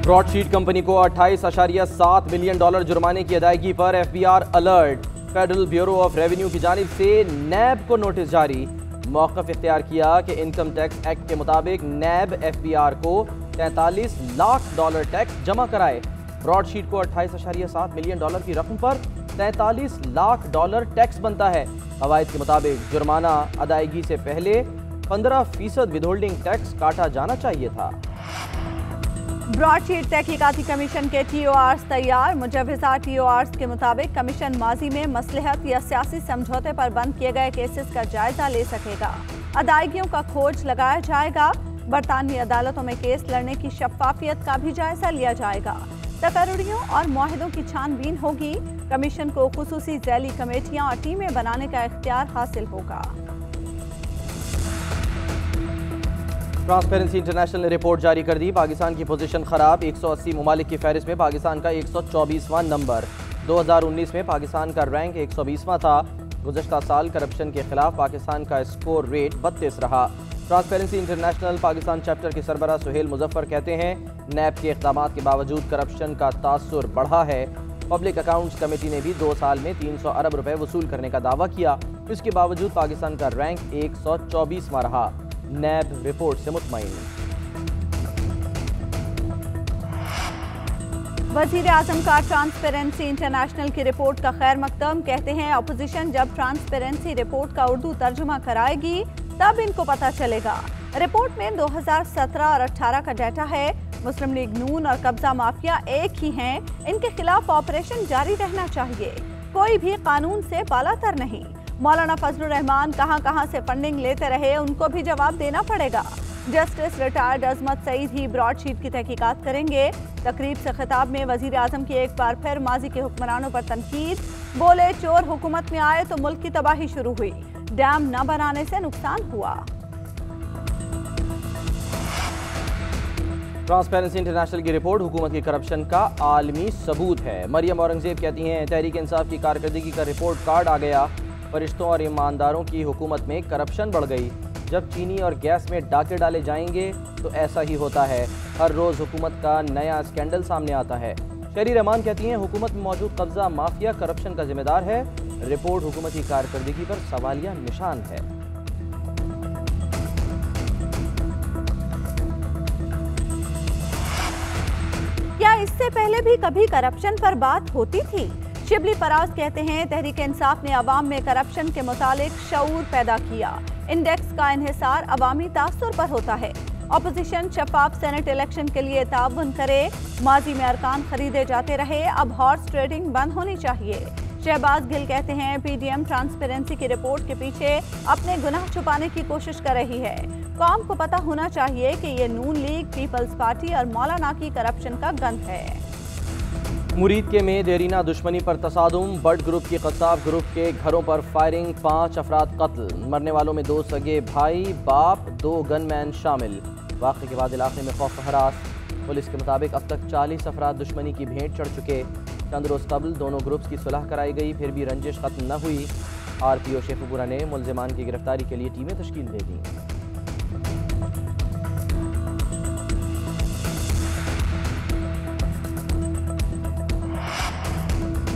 Broadsheet company को $28.7 million जुर्माने की अदायगी पर FBI alert. Federal bureau of revenue की जानिब से नैब को नोटिस जारी। मौक़िफ़ इख्तियार किया कि इनकम टैक्स एक्ट के मुताबिक नैब FBI को $43 लाख टैक्स जमा कराए। ब्रॉडशीट को $28.7 मिलियन की रकम पर $43 लाख टैक्स बनता है। कवायद के मुताबिक जुर्माना अदायगी से पहले 15% विदहोल्डिंग टैक्स काटा जाना चाहिए था। ब्रॉडशीट तहकीकाती कमीशन के TORs तैयार। मुजव्वज़ा TORs के मुताबिक कमीशन माजी में मसलहत या सियासी समझौते पर बंद किए गए केसेस का जायजा ले सकेगा। अदायगियों का खोज लगाया जाएगा। बरतानवी अदालतों में केस लड़ने की शफाफियत का भी जायजा लिया जाएगा। तकर्रुरियों और मुआहिदों की छानबीन होगी। कमीशन को खुसूसी झैली कमेटियां और टीमें बनाने का इख्तियार हासिल होगा। ट्रांसपेरेंसी इंटरनेशनल ने रिपोर्ट जारी कर दी। पाकिस्तान की पोजीशन खराब। 180 ममालिक की फहरिस्त में पाकिस्तान का 124वां नंबर। 2019 में पाकिस्तान का रैंक 120वां था। गुज़श्ता साल करप्शन के खिलाफ पाकिस्तान का स्कोर रेट 32 रहा। ट्रांसपेरेंसी इंटरनेशनल पाकिस्तान चैप्टर के सरबराह सुहेल मुजफ्फर कहते हैं, नैब के इक़दामात के बावजूद करप्शन का तासुर बढ़ा है। पब्लिक अकाउंट्स कमेटी ने भी 2 साल में 300 अरब रुपए वसूल करने का दावा किया। इसके बावजूद पाकिस्तान का रैंक 124वां रहा। नैब रिपोर्ट से मुतमईन। वज़ीर आज़म का ट्रांसपेरेंसी इंटरनेशनल की रिपोर्ट का खैर मकदम। कहते हैं अपोजिशन जब ट्रांसपेरेंसी रिपोर्ट का उर्दू तर्जुमा कराएगी तब इनको पता चलेगा। रिपोर्ट में 2017 और 18 का डाटा है। मुस्लिम लीग नून और कब्जा माफिया एक ही हैं। इनके खिलाफ ऑपरेशन जारी रहना चाहिए। कोई भी कानून से बालातर नहीं। मौलाना फजलुर रहमान कहां से फंडिंग लेते रहे, उनको भी जवाब देना पड़ेगा। जस्टिस रिटायर्ड अजमत सईद ही ब्रॉडशीट की तहकीकात करेंगे। तकरीब से खिताब में वजीर आजम की एक बार फिर माजी के हुक्मरानों पर तनकीद। बोले, चोर हुकूमत में आए तो मुल्क की तबाही शुरू हुई। डैम न बनाने से नुकसान हुआ। ट्रांसपेरेंसी इंटरनेशनल की रिपोर्ट हुकूमत की करप्शन का आलमी सबूत है। मरियम औरंगजेब कहती हैं, तहरीक इंसाफ की कारकर्दगी का रिपोर्ट कार्ड आ गया। फरिश्तों और ईमानदारों की हुकूमत में करप्शन बढ़ गई। जब चीनी और गैस में डाके डाले जाएंगे तो ऐसा ही होता है। हर रोज़ हुकूमत का नया स्कैंडल सामने आता है। शहरी रहमान कहती हैं, हुकूमत में मौजूद कब्जा माफिया करप्शन का जिम्मेदार है। रिपोर्ट हुकूमत की कारकर्दगी पर सवालिया निशान है। क्या इससे पहले भी कभी करप्शन पर बात होती थी? शिबली फराज कहते हैं, तहरीक इंसाफ ने अवाम में करप्शन के मुतालिक शऊर पैदा किया। इंडेक्स का इन्हिसार अवामी तासुर पर होता है। अपोजिशन शफाफ सेनेट इलेक्शन के लिए ताउन करे। माजी में अरकान खरीदे जाते रहे, अब हॉर्स ट्रेडिंग बंद होनी चाहिए। शहबाज गिल कहते हैं, PDM ट्रांसपेरेंसी की रिपोर्ट के पीछे अपने गुनाह छुपाने की कोशिश कर रही है। कौम को पता होना चाहिए कि ये नून लीग, पीपल्स पार्टी और मौलाना की करप्शन का गंध है। मुरीद के में देरीना दुश्मनी पर तसादुम। बर्ड ग्रुप की कसाब ग्रुप के घरों पर फायरिंग, 5 अफराद कत्ल। मरने वालों में 2 सगे भाई, बाप, 2 गनमैन शामिल। वाक़े के बाद इलाके में खौफ हरास। पुलिस के मुताबिक अब तक 40 अफराद दुश्मनी की भेंट चढ़ चुके। चंद रोज़ कबल दोनों ग्रुप्स की सुलह कराई गई, फिर भी रंजिश खत्म न हुई। RPO शेखुपुरा ने मुल्ज़िमान की गिरफ्तारी के लिए टीमें तश्कील दे दी।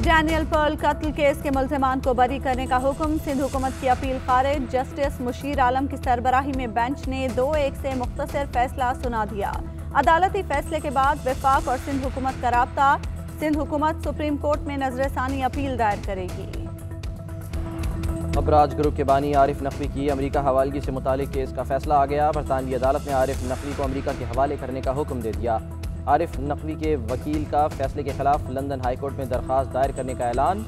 डैनियल पर्ल कत्ल केस के मुल्ज़िमान को बरी करने का हुक्म। सिंध हुकूमत की अपील खारिज। जस्टिस मुशीर आलम की सरबराही में बेंच ने 2-1 से मुख्तसर फैसला सुना दिया। अदालती फैसले के बाद वफाक और सिंध हुकूमत का राब्ता। सिंध हुकूमत सुप्रीम कोर्ट में नजरसानी अपील दायर करेगी। अबराज ग्रुप के बानी आरिफ नकवी की अमेरिका हवालगी से मुतालिक केस का फैसला आ गया। बरतानवी अदालत ने आरिफ नकवी को अमेरिका के हवाले करने का हुक्म दे दिया। आरिफ नकवी के वकील का फैसले के खिलाफ लंदन हाई कोर्ट में दरख्वास्त दायर करने का ऐलान।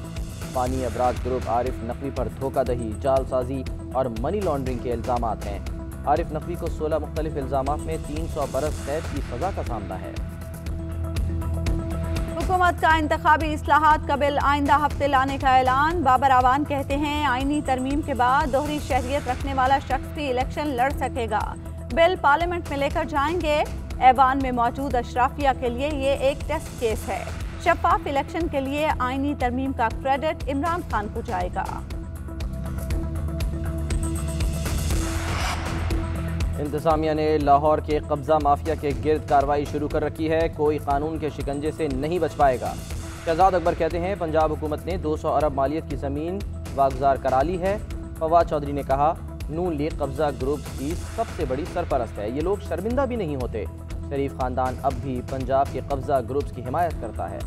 बानी अबराज ग्रुप आरिफ नकवी पर धोखाधड़ी, जालसाजी और मनी लॉन्ड्रिंग के इल्ज़ामात हैं। आरिफ नकवी को 16 मुख्तलिफ इल्ज़ामात में 300 बरस कैद की सज़ा का सामना है। हुकूमत का इंतखाबी इस्लाहात कबिल आइंदा हफ्ते लाने का ऐलान। बाबर आवान कहते हैं, आईनी तरमीम के बाद दोहरी शहरियत रखने वाला शख्स भी इलेक्शन लड़ सकेगा। बिल पार्लियामेंट में लेकर जाएंगे। ऐवान में मौजूद अशराफिया के लिए ये एक टेस्ट केस है। शफाफ इलेक्शन के लिए आईनी तरमीम का क्रेडिट इमरान खान को जाएगा। इंतजामिया ने लाहौर के कब्जा माफिया के गिर्द कार्रवाई शुरू कर रखी है। कोई कानून के शिकंजे से नहीं बच पाएगा। शहजाद अकबर कहते हैं पंजाब हुकूमत ने 200 अरब मालियत की ज़मीन वागुजार करा ली है। फवाद चौधरी ने कहा नून लीग कब्जा ग्रुप की सबसे बड़ी सरपरस्त है, ये लोग शर्मिंदा भी नहीं होते। शरीफ खानदान अब भी पंजाब के कब्जा ग्रुप्स की हिमायत करता है।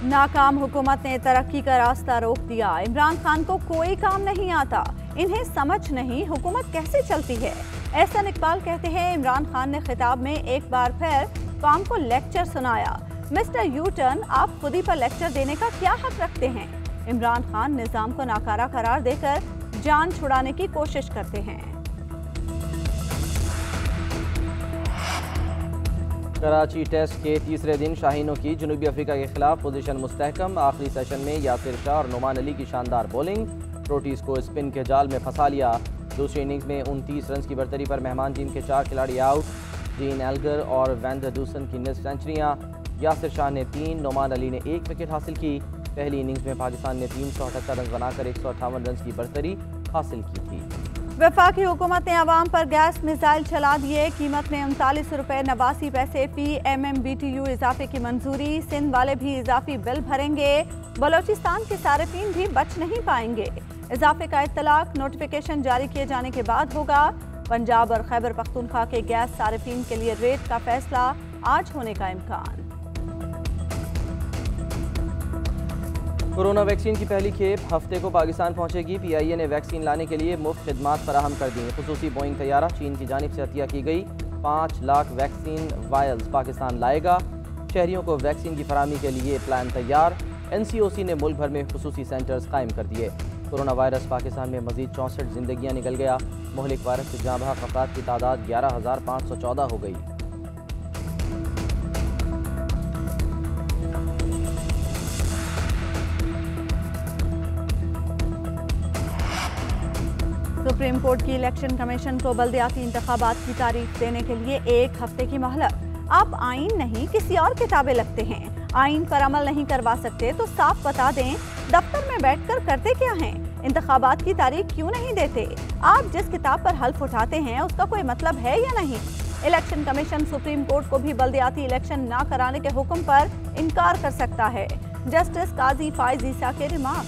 नाकाम हुकूमत ने तरक्की का रास्ता रोक दिया। इमरान खान को कोई काम नहीं आता, इन्हें समझ नहीं हुकूमत कैसे चलती है। एहसन इकबाल कहते हैं इमरान खान ने खिताब में एक बार फिर कौम को लेक्चर सुनाया। मिस्टर यू टर्न, आप खुद ही पर लेक्चर देने का क्या हक रखते हैं? इमरान खान निजाम को नाकारा करार देकर जान छुड़ाने की कोशिश करते हैं। कराची टेस्ट के तीसरे दिन शाहीनों की जनूबी अफ्रीका के खिलाफ पोजीशन मुस्तहकम। आखिरी सेशन में यासिर शाह और नुमान अली की शानदार बॉलिंग, रोटीज को स्पिन के जाल में फंसा लिया। दूसरी इनिंग्स में 29 रन की बरतरी पर मेहमान टीम के 4 खिलाड़ी आउट। डीन एल्गर और वैंडर डूसन की निस्फ सेंचुरियाँ। यासिर शाह ने 3, नुमान अली ने 1 विकेट हासिल की। पहली इनिंग्स में पाकिस्तान ने 378 रन बनाकर 158 रन की बरतरी हासिल की थी। वफाकी हुकूमत ने अवाम पर गैस मिसाइल चला दिए। कीमत में 39 रुपये 89 पैसे फी MMBTU इजाफे की मंजूरी। सिंध वाले भी इजाफी बिल भरेंगे। बलोचिस्तान के सारिफीन भी बच नहीं पाएंगे। इजाफे का इत्तलाक नोटिफिकेशन जारी किए जाने के बाद होगा। पंजाब और खैबर पख्तूनख्वा के गैस सारिफीन के लिए रेट का फैसला आज होने का इम्कान। कोरोना वैक्सीन की पहली खेप हफ्ते को पाकिस्तान पहुंचेगी। PIA ने वैक्सीन लाने के लिए मुफ्त खिदमात फराहम कर दी। खुसूसी बोइंग तैयारा चीन की जानिब से अतिया की गई 5 लाख वैक्सीन वायल्स पाकिस्तान लाएगा। शहरियों को वैक्सीन की फराहमी के लिए प्लान तैयार। NCOC ने मुल्क भर में खुसूसी सेंटर्स कायम कर दिए। कोरोना वायरस पाकिस्तान में मजीद 64 जिंदगियाँ निकल गया। मोहलिक वायरस से जाँ बहक अफराद की तादाद 11,514 हो गई। सुप्रीम कोर्ट की इलेक्शन कमीशन को बल्दियाती इंतखाबात की तारीख देने के लिए 1 हफ्ते की मोहलत। आप आइन नहीं किसी और किताबें लगते हैं, आइन पर अमल नहीं करवा सकते तो साफ बता दें दफ्तर में बैठकर करते क्या हैं? इंतखाबात की तारीख क्यों नहीं देते? आप जिस किताब पर हल्फ उठाते हैं उसका कोई मतलब है या नहीं? इलेक्शन कमीशन सुप्रीम कोर्ट को भी बल्दियाती इलेक्शन ना कराने के हुक्म पर इनकार कर सकता है। जस्टिस काजी फाइज ईसा के रिमार्क।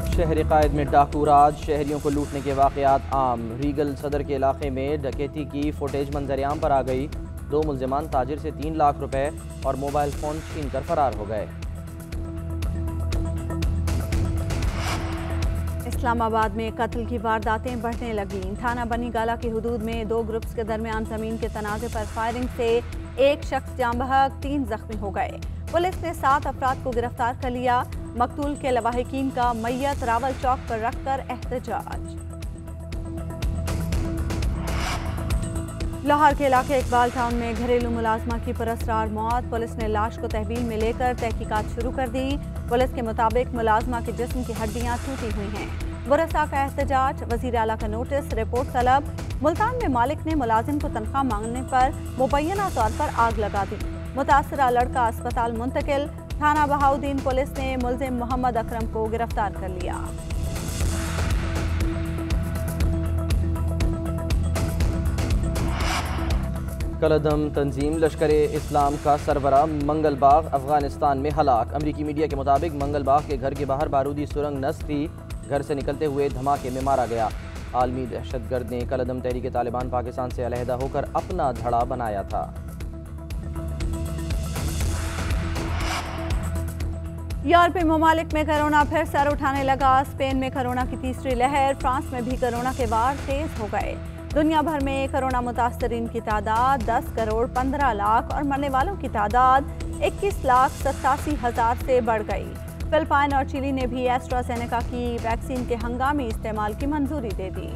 शहर कायद में डाकू राज, शहरियों को लूटने के वाक़यात आम। रीगल सदर के इलाके में डकैती की फुटेज मंजरेआम पर आ गई। 2 मुल्जिमान ताजिर से 3 लाख रुपए और मोबाइल फ़ोन छीन कर फरार हो गए। इस्लामाबाद में कत्ल की वारदातें बढ़ने लगीं। थाना बनी गाला की हुदूद में 2 ग्रुप्स के दरमियान ज़मीन के तनाज़े पर फायरिंग से 1 शख्स जाँ बहक 3 जख्मी हो गए। पुलिस ने 7 अफराद को गिरफ्तार कर लिया। मकतूल के लवाहिकीन का मैयत रावल चौक पर रखकर एहतजाज। लाहौर के इलाके इकबाल टाउन में घरेलू मुलाजमा की पुरअसरार मौत। पुलिस ने लाश को तहवील में लेकर तहकीकात शुरू कर दी। पुलिस के मुताबिक मुलाजमा के जिस्म की हड्डियां टूटी हुई हैं। बुरसा का एहतजाज, वजीर आला का नोटिस, रिपोर्ट तलब। मुल्तान में मालिक ने मुलाजिम को तनख्वाह मांगने पर मुबैना तौर पर आग लगा दी। मुतासरा लड़का अस्पताल मुंतकिल। थाना बहाउद्दीन पुलिस ने मुलजिम मोहम्मद अकरम को गिरफ्तार कर लिया। कलदम तंजीम लश्कर-ए इस्लाम का सरबरा मंगलबाग अफगानिस्तान में हलाक। अमरीकी मीडिया के मुताबिक मंगलबाग के घर के बाहर बारूदी सुरंग नस्ब थी। घर से निकलते हुए धमाके में मारा गया। आलमी दहशतगर्द ने कलदम तहरीक तालिबान पाकिस्तान से अलहदा होकर अपना धड़ा बनाया था। यूरोपीय ममालिक में कोरोना फिर सर उठाने लगा। स्पेन में कोरोना की तीसरी लहर, फ्रांस में भी कोरोना के वार तेज हो गए। दुनिया भर में कोरोना मुतासरीन की तादाद 10 करोड़ 15 लाख और मरने वालों की तादाद 21,87,000 से बढ़ गई। फिलिपाइन और चिली ने भी एस्ट्राजेनेका की वैक्सीन के हंगामी इस्तेमाल की मंजूरी दे दी।